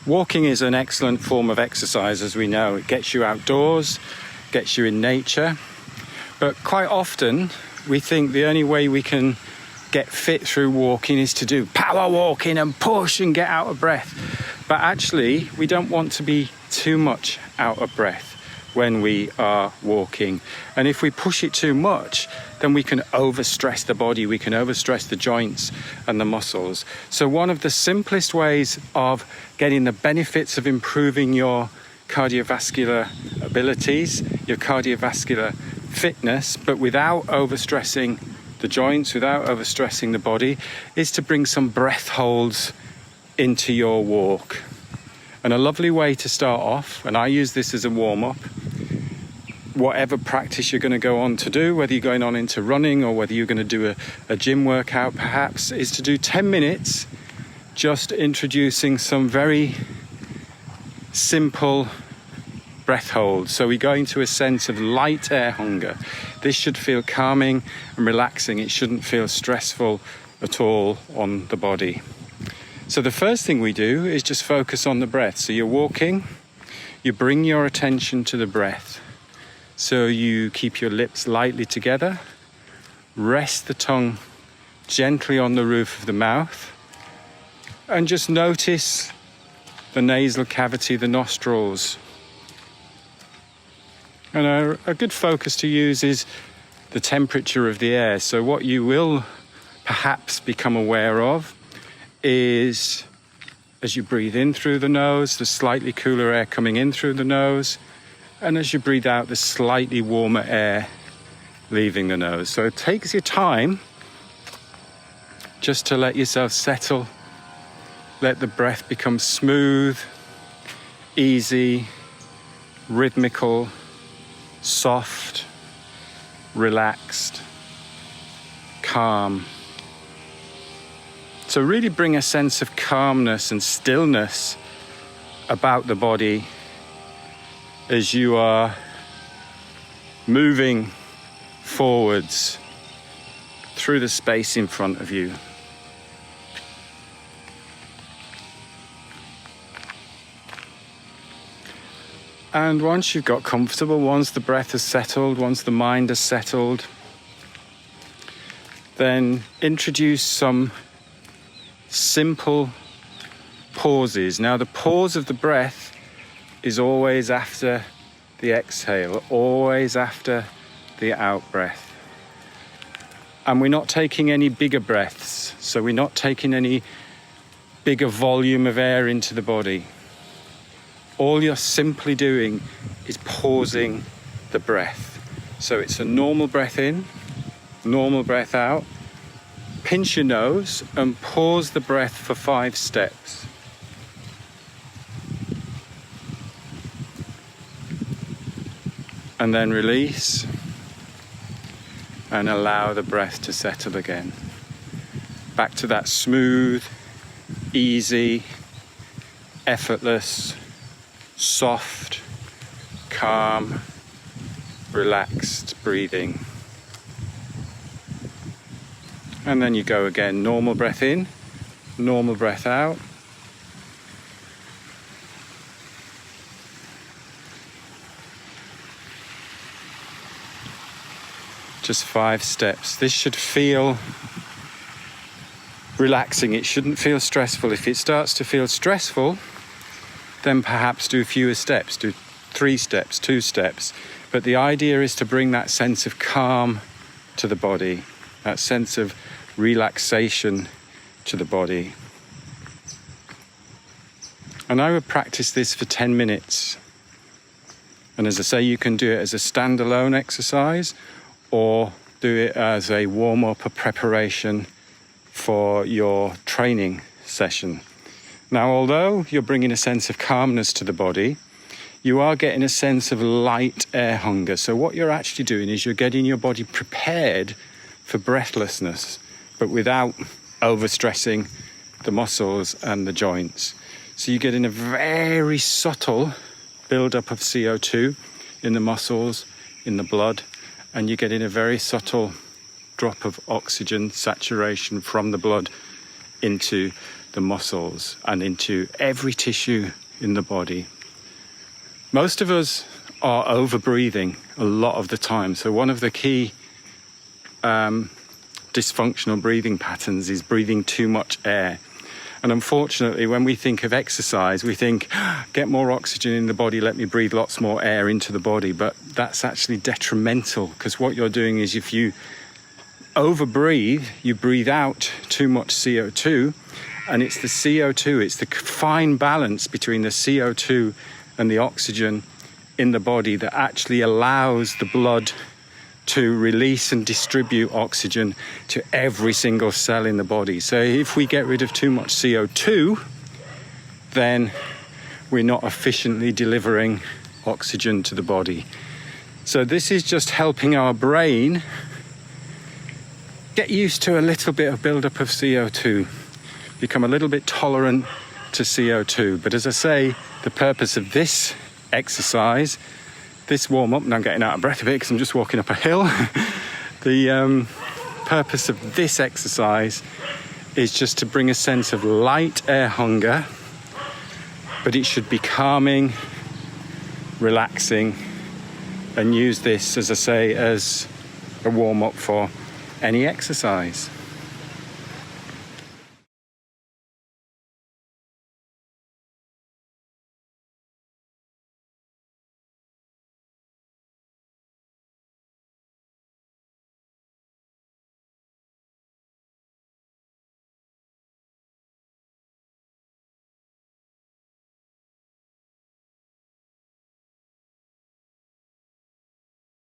Walking is an excellent form of exercise, as we know. It gets you outdoors, gets you in nature. But quite often, we think the only way we can get fit through walking is to do power walking and push and get out of breath. But actually, we don't want to be too much out of breath when we are walking. And if we push it too much, then we can overstress the body, we can overstress the joints and the muscles. So one of the simplest ways of getting the benefits of improving your cardiovascular abilities, your cardiovascular fitness, but without overstressing the joints, without overstressing the body, is to bring some breath holds into your walk. And a lovely way to start off, and I use this as a warm-up, whatever practice you're going to go on to do, whether you're going on into running or whether you're going to do a gym workout perhaps, is to do 10 minutes just introducing some very simple breath holds. So we go into a sense of light air hunger. This should feel calming and relaxing. It shouldn't feel stressful at all on the body. So the first thing we do is just focus on the breath. So you're walking, you bring your attention to the breath. So you keep your lips lightly together, rest the tongue gently on the roof of the mouth, and just notice the nasal cavity, the nostrils. And a good focus to use is the temperature of the air. So what you will perhaps become aware of is, as you breathe in through the nose, the slightly cooler air coming in through the nose, and as you breathe out, the slightly warmer air leaving the nose. So it takes your time just to let yourself settle, let the breath become smooth, easy, rhythmical, soft, relaxed, calm. So really bring a sense of calmness and stillness about the body as you are moving forwards through the space in front of you. And once you've got comfortable, once the breath has settled, once the mind has settled, then introduce some simple pauses. Now, the pause of the breath is always after the exhale, always after the out breath. And we're not taking any bigger breaths, so we're not taking any bigger volume of air into the body. All you're simply doing is pausing the breath. So it's a normal breath in, normal breath out. Pinch your nose and pause the breath for 5 steps. And then release and allow the breath to settle again. Back to that smooth, easy, effortless, soft, calm, relaxed breathing. And then you go again, normal breath in, normal breath out. Just 5 steps. This should feel relaxing. It shouldn't feel stressful. If it starts to feel stressful, then perhaps do fewer steps, do 3 steps, 2 steps. But the idea is to bring that sense of calm to the body, that sense of relaxation to the body. And I would practice this for 10 minutes. And as I say, you can do it as a standalone exercise or do it as a warm-up, a preparation for your training session. Now, although you're bringing a sense of calmness to the body, you are getting a sense of light air hunger. So what you're actually doing is you're getting your body prepared for breathlessness, but without overstressing the muscles and the joints. So you're getting a very subtle buildup of CO2 in the muscles, in the blood, and you're getting a very subtle drop of oxygen saturation from the blood into the muscles and into every tissue in the body. Most of us are over breathing a lot of the time. So one of the key dysfunctional breathing patterns is breathing too much air. And unfortunately, when we think of exercise, we think, get more oxygen in the body, let me breathe lots more air into the body. But that's actually detrimental, because what you're doing is if you overbreathe, you breathe out too much CO2, and it's the CO2, it's the fine balance between the CO2 and the oxygen in the body that actually allows the blood to release and distribute oxygen to every single cell in the body. So if we get rid of too much CO2, then we're not efficiently delivering oxygen to the body. So this is just helping our brain get used to a little bit of buildup of CO2, become a little bit tolerant to CO2. But as I say, the purpose of this exercise, this warm-up, and I'm getting out of breath a bit because I'm just walking up a hill. The purpose of this exercise is just to bring a sense of light air hunger, but it should be calming, relaxing, and use this, as I say, as a warm-up for any exercise.